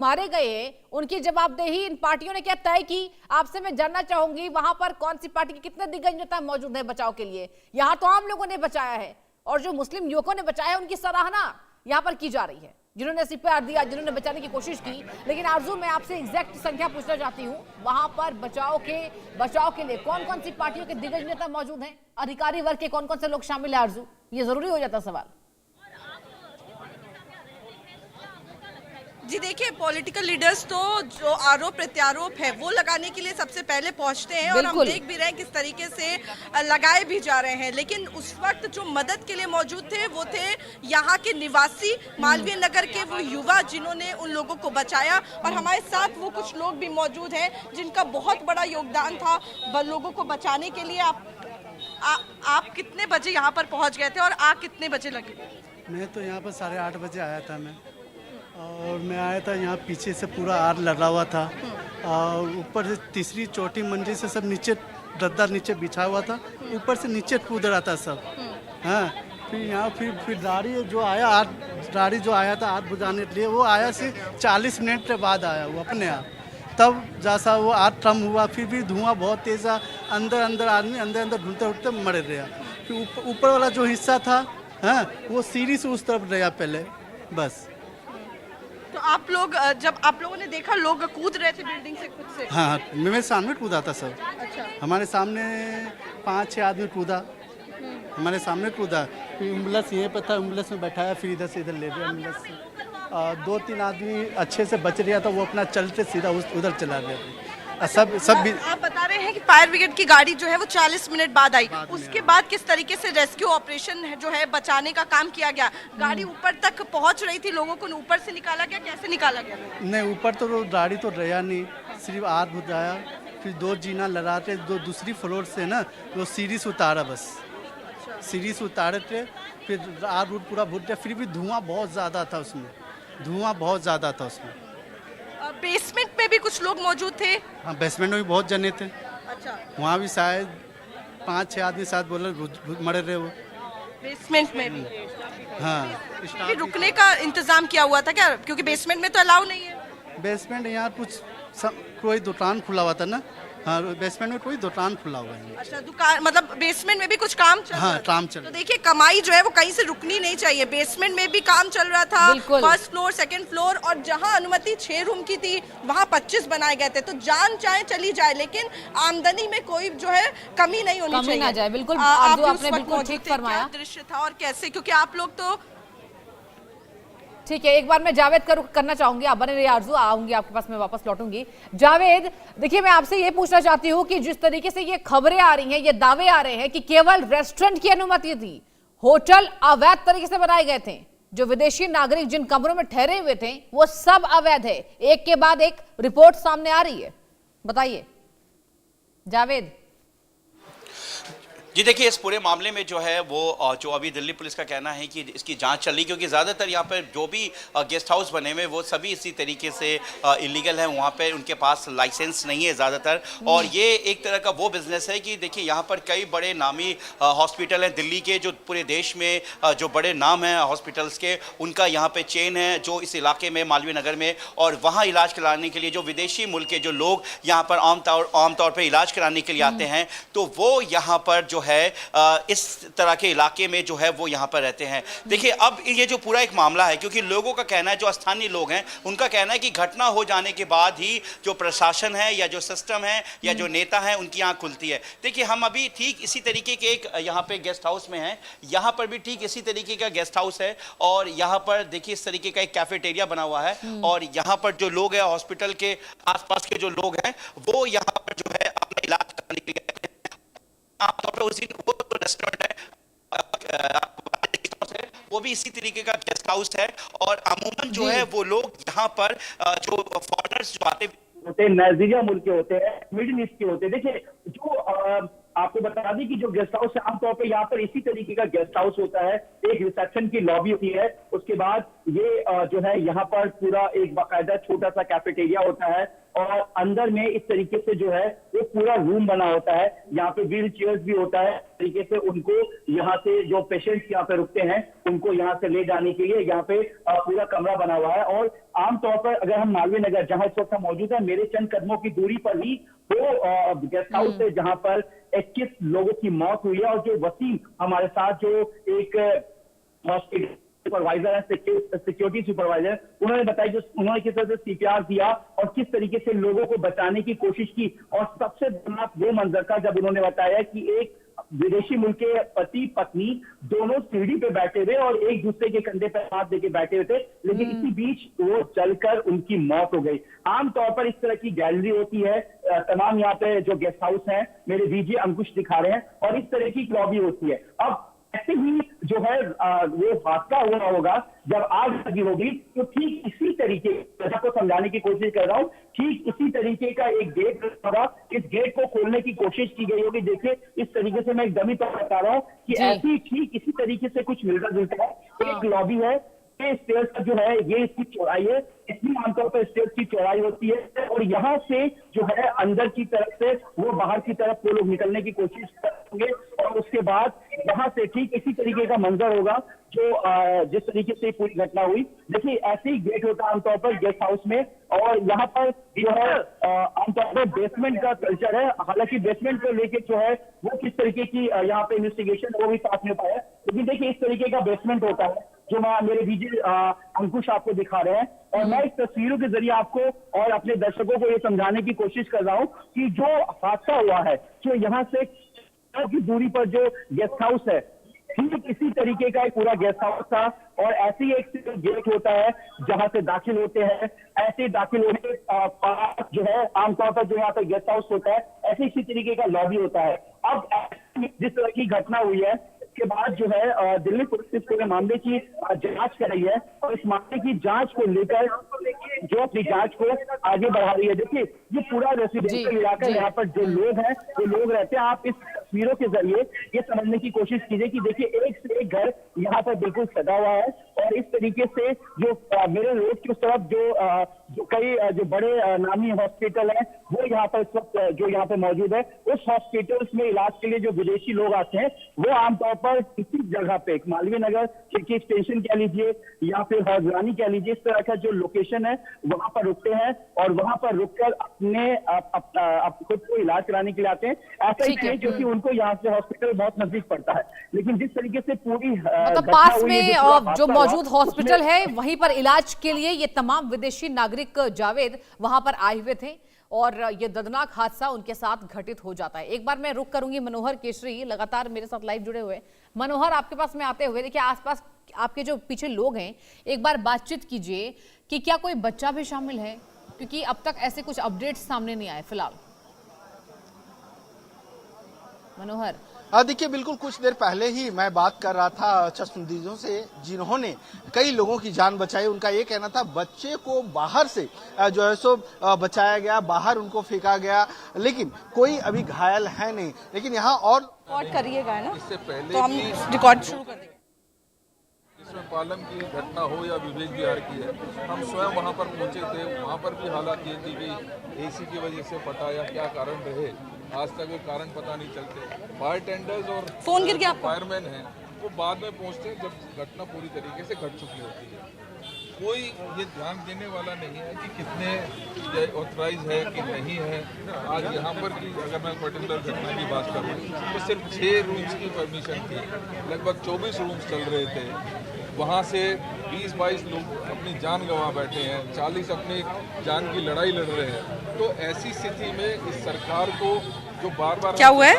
मारे गए, उनकी जवाबदेही इन पार्टियों ने क्या तय की? आपसे मैं जानना चाहूंगी वहां पर कौन सी पार्टी के कितने दिग्गज नेता मौजूद है बचाव के लिए। यहाँ तो आम लोगों ने बचाया है और जो मुस्लिम युवकों ने बचाया उनकी सराहना यहाँ पर की जा रही है, जिन्होंने CPR दिया, जिन्होंने बचाने की कोशिश की। लेकिन आरजू, मैं आपसे एग्जैक्ट संख्या पूछना चाहती हूँ, वहां पर बचाव के लिए कौन कौन सी पार्टियों के दिग्गज नेता मौजूद हैं, अधिकारी वर्ग के कौन कौन से लोग शामिल है? आरजू, ये जरूरी हो जाता सवाल। जी देखिए, पॉलिटिकल लीडर्स तो जो आरोप प्रत्यारोप है वो लगाने के लिए सबसे पहले पहुंचते हैं और हम देख भी रहे हैं किस तरीके से लगाए भी जा रहे हैं। लेकिन उस वक्त जो मदद के लिए मौजूद थे वो थे यहाँ के निवासी मालवीय नगर के वो युवा जिन्होंने उन लोगों को बचाया। और हमारे साथ वो कुछ लोग भी मौजूद हैं जिनका बहुत बड़ा योगदान था लोगों को बचाने के लिए। आप कितने बजे यहाँ पर पहुँच गए थे और आग कितने बजे लगी? मैं तो यहाँ पर 8:30 बजे आया था मैं, और मैं आया था यहाँ पीछे से पूरा आग लगा हुआ था और ऊपर से तीसरी चौथी मंजिल से सब नीचे गद्दा नीचे बिछा हुआ था, ऊपर से नीचे कूद रहा था सब। हाँ, फिर यहाँ फिर गाड़ी जो आया था आग बुझाने के लिए, वो आया से 40 मिनट के बाद आया वो अपने आप। तब जैसा वो आग कम हुआ, फिर भी धुआं बहुत तेज था, अंदर आदमी अंदर ढूंढते उठते मर गया। फिर ऊपर वाला जो हिस्सा था, हाँ, वो सीढ़ी से उस तरफ गया पहले बस। तो आप लोग, जब आप लोगों ने देखा लोग कूद रहे थे बिल्डिंग से खुद से? हाँ, मेरे सामने कूदा था सब। अच्छा। हमारे सामने 5-6 आदमी कूदा, हमारे सामने कूदा। फिर एम्बुलेंस यहीं पर था, एम्बुलेंस में बैठाया, फिर इधर से इधर ले गया एम्बुलेंस से। 2-3 आदमी अच्छे से बच रहा था, वो अपना चलते सीधा उधर चला गया। सब भी आप बता रहे हैं कि फायर ब्रिगेड की गाड़ी जो है वो 40 मिनट बाद आई। उसके बाद किस तरीके से रेस्क्यू ऑपरेशन जो है बचाने का काम किया गया? गाड़ी ऊपर तक पहुंच रही थी, लोगों को ऊपर से निकाला गया, कैसे निकाला गया? नहीं, ऊपर तो गाड़ी तो रहा नहीं, सिर्फ आग बुझाया, फिर 2 जीना लगा के दूसरी फ्लोर से ना वो सीढ़ी से उतारा, बस सीढ़ी से उतारे थे। फिर आग पूरा बुझ गया, फिर भी धुआं बहुत ज़्यादा था उसमें, बेसमेंट में भी कुछ लोग मौजूद थे? हाँ, बेसमेंट में भी बहुत जने थे। अच्छा। वहाँ भी शायद 5-6 आदमी साथ बोले मरे रहे वो बेसमेंट में भी। हाँ, रुकने का इंतजाम किया हुआ था क्या? क्योंकि बेसमेंट में तो अलाउ नहीं है। बेसमेंट यहाँ कोई दुकान खुला हुआ था ना। हाँ, बेसमेंट में कोई दुकान खुला हुआ है। अच्छा, दुकान मतलब बेसमेंट में भी कुछ काम चल रहा था? काम चल तो देखिए, कमाई जो है वो कहीं से रुकनी नहीं चाहिए। बेसमेंट में भी काम चल रहा था, फर्स्ट फ्लोर, सेकंड फ्लोर, और जहां अनुमति 6 रूम की थी वहां 25 बनाए गए थे। तो जान चाहे चली जाए लेकिन आमदनी में कोई जो है कमी नहीं होनी चाहिए। ना जाए। बिल्कुल, आपने बिल्कुल ठीक फरमाया। दृश्य था और कैसे, क्योंकि आप लोग तो ठीक है, एक बार मैं जावेद करना चाहूंगी, आप बने रहिए आरजू, आऊंगी आपके पास, मैं वापस लौटूंगी। जावेद, देखिए मैं आपसे ये पूछना चाहती हूँ कि जिस तरीके से ये खबरें आ रही हैं, ये दावे आ रहे हैं कि केवल रेस्टोरेंट की अनुमति थी, होटल अवैध तरीके से बनाए गए थे, जो विदेशी नागरिक जिन कमरों में ठहरे हुए थे वो सब अवैध है। एक के बाद एक रिपोर्ट सामने आ रही है, बताइए जावेद। जी देखिए, इस पूरे मामले में जो है वो जो अभी दिल्ली पुलिस का कहना है कि इसकी जांच चल रही, क्योंकि ज़्यादातर यहाँ पर जो भी गेस्ट हाउस बने हुए वो सभी इसी तरीके से इलीगल है, वहाँ पे उनके पास लाइसेंस नहीं है ज़्यादातर। और ये एक तरह का वो बिजनेस है कि देखिए यहाँ पर कई बड़े नामी हॉस्पिटल हैं दिल्ली के, जो पूरे देश में जो बड़े नाम हैं हॉस्पिटल्स के, उनका यहाँ पर चेन है जो इस इलाके में मालवीय नगर में, और वहाँ इलाज कराने के लिए जो विदेशी मुल्क के जो लोग यहाँ पर आमतौर पर इलाज कराने के लिए आते हैं, तो वो यहाँ पर जो है इस तरह के इलाके में जो है वो यहाँ पर रहते हैं। देखिए, अब ये जो पूरा एक मामला है, क्योंकि लोगों का कहना है, जो स्थानीय लोग हैं उनका कहना है कि घटना हो जाने के बाद ही जो प्रशासन है या जो सिस्टम है या जो नेता है उनकी आंख खुलती है। देखिए, हम अभी ठीक इसी तरीके के एक यहाँ पे गेस्ट हाउस में हैं, यहाँ पर भी ठीक इसी तरीके का गेस्ट हाउस है, और यहाँ पर देखिए इस तरीके का एक कैफेटेरिया बना हुआ है, और यहाँ पर जो लोग हैं हॉस्पिटल के आसपास के जो लोग हैं वो यहाँ पर जो है अपना इलाज कराने के लिए आमतौर पर उसी वो तो रेस्टोरेंट है, वो भी इसी तरीके का गेस्ट हाउस है, और अमूमन जो है वो लोग यहाँ पर जो फॉरेनर्स जो आते होते हैं, नाइजीरिया मुल्क के होते हैं, मिडिल ईस्ट के होते हैं। देखिए, जो आपको बता दी कि जो गेस्ट हाउस है आमतौर पर यहाँ पर इसी तरीके का गेस्ट हाउस होता है। एक रिसेप्शन की लॉबी होती है, उसके बाद ये जो है यहाँ पर पूरा एक बाकायदा छोटा सा कैफेटेरिया होता है और अंदर में इस तरीके से जो है वो पूरा रूम बना होता है। यहाँ पे व्हील चेयर्स भी होता है, इस तरीके से उनको यहाँ से जो पेशेंट्स यहाँ पे रुकते हैं उनको यहाँ से ले जाने के लिए यहाँ पे पूरा कमरा बना हुआ है। और आमतौर पर अगर हम मालवीय नगर जहां इस वक्त मौजूद है, मेरे चंद कदमों की दूरी पर ही वो गेस्ट हाउस है जहां पर 21 लोगों की मौत हुई है। और जो वसीम हमारे साथ जो एक हॉस्पिटल सुपरवाइजर है, सिक्योरिटी सुपरवाइजर, उन्होंने बताया कि उन्होंने किस तरह से CPR दिया और किस तरीके से लोगों को बचाने की कोशिश की। और सबसे दर्दनाक वो मंजर था जब उन्होंने बताया कि एक विदेशी मुल्क के पति पत्नी दोनों सीढ़ी पे बैठे हुए और एक दूसरे के कंधे पर हाथ देके बैठे हुए थे, लेकिन इसी बीच वो जलकर उनकी मौत हो गई। आमतौर पर इस तरह की गैलरी होती है, तमाम यहाँ पे जो गेस्ट हाउस हैं, मेरे VJ अंकुश दिखा रहे हैं, और इस तरह की लॉबी होती है। अब ऐसे ही जो है वो हादसा हुआ होगा जब आग लगी होगी, तो ठीक इसी तरीके को समझाने की कोशिश कर रहा हूँ, ठीक इसी तरीके का एक गेट होगा, इस गेट को खोलने की कोशिश की गई होगी। देखिए इस तरीके से मैं एक डमी तौर पर बता रहा हूँ कि ऐसी ठीक इसी तरीके से कुछ मिलता जुलता है। एक लॉबी है, ये स्टेयर्स का जो है ये इसकी चौड़ाई है, इतनी आमतौर पर स्टेयर्स की चौड़ाई होती है, और यहाँ से जो है अंदर की तरफ से वो बाहर की तरफ वो लोग निकलने की कोशिश करेंगे, और उसके बाद यहाँ से ठीक इसी तरीके का मंजर होगा जो जिस तरीके से पूरी घटना हुई। देखिए ऐसे ही गेट होता है आमतौर पर गेस्ट हाउस में, और यहाँ पर जो है आमतौर पर बेसमेंट का कल्चर है। हालांकि बेसमेंट को लेके जो है वो किस तरीके की यहाँ पे इन्वेस्टिगेशन वो भी साथ में पाया, लेकिन देखिए इस तरीके का बेसमेंट होता है जो मैं मेरे VJ अंकुश आपको दिखा रहे हैं। और मैं इस तस्वीरों के जरिए आपको और अपने दर्शकों को ये समझाने की कोशिश कर रहा हूँ कि जो हादसा हुआ है, जो यहाँ से की दूरी पर जो गेस्ट हाउस है, ठीक इसी तरीके का एक पूरा गेस्ट हाउस था, और ऐसे ही एक गेट होता है जहां से दाखिल होते हैं। ऐसे दाखिल होने पास जो है आमतौर पर जो यहाँ पे गेस्ट हाउस होता है, ऐसे इसी तरीके का लॉबी होता है। अब जिस तरह की घटना हुई है, इसके बाद जो है दिल्ली पुलिस इस पूरे मामले की जांच कर रही है, और इस मामले की जांच को लेकर जो अपनी जांच को आगे बढ़ा रही है। देखिए ये पूरा रेसिडेंशियल इलाका, यहाँ पर जो लोग हैं वो लोग रहते हैं। आप इस तस्वीरों के जरिए ये समझने की कोशिश कीजिए कि देखिए एक से एक घर यहाँ पर बिल्कुल सजा हुआ है, और इस तरीके से जो मेरे रोड की उस तरफ जो कई जो बड़े नामी हॉस्पिटल हैं वो यहाँ पर इस वक्त जो यहाँ पे मौजूद है, उस हॉस्पिटल्स में इलाज के लिए जो विदेशी लोग आते हैं वो आमतौर पर इसी जगह पे मालवीय नगर खिड़की स्टेशन कह लीजिए या फिर हजरानी कह लीजिए, इस तरह का जो लोकेशन है वहां पर रुकते हैं, और वहां पर रुककर अपने खुद को इलाज कराने के लिए आते हैं। ऐसा ही है क्योंकि उनको यहाँ से हॉस्पिटल बहुत नजदीक पड़ता है, लेकिन जिस तरीके से पूरी मतलब पास में जो मौजूद हॉस्पिटल है वहीं पर इलाज के लिए ये तमाम विदेशी नागरिक जावेद वहां पर आए हुए थे, और ये दर्दनाक हादसा उनके साथ घटित हो जाता है। एक बार मैं रुक करूंगी मनोहर केशरी, लगातार मेरे साथ लाइव जुड़े हुए। मनोहर, आपके पास में आते हुए देखिए आसपास आपके जो पीछे लोग हैं, एक बार बातचीत कीजिए कि क्या कोई बच्चा भी शामिल है, क्योंकि अब तक ऐसे कुछ अपडेट्स सामने नहीं आए फिलहाल। मनोहर, देखिए बिल्कुल कुछ देर पहले ही मैं बात कर रहा था चश्मदीदों से जिन्होंने कई लोगों की जान बचाई। उनका ये कहना था बच्चे को बाहर से जो है सो बचाया गया, बाहर उनको फेंका गया, लेकिन कोई अभी घायल है नहीं। लेकिन यहाँ और रिकॉर्ड करिएगा ना, इससे पहले तो हम रिकॉर्ड शुरू कर देंगे। इसमें पालम की घटना हो या विवेक विहार की है, हम स्वयं वहां पर पहुंचे थे। वहां पर भी हालात ये थी कि AC की वजह से फटा या क्या कारण रहे, आज तक वो कारण पता नहीं चलते। फायर टेंडर्स और फोन गिर गया, फायरमैन हैं वो बाद में पहुंचते हैं जब घटना पूरी तरीके से घट चुकी होती है। कोई ये ध्यान देने वाला नहीं है कि कितने ऑथराइज है कि नहीं है। आज यहाँ पर की अगर मैं पर्टिकुलर घटना की बात करूँ तो सिर्फ 6 रूम्स की परमिशन थी, लगभग 24 रूम्स चल रहे थे। वहाँ से 20-22 लोग अपनी जान गंवा बैठे हैं, 40 अपनी जान की लड़ाई लड़ रहे हैं। तो ऐसी स्थिति में इस सरकार को जो बार बार क्या हुआ है?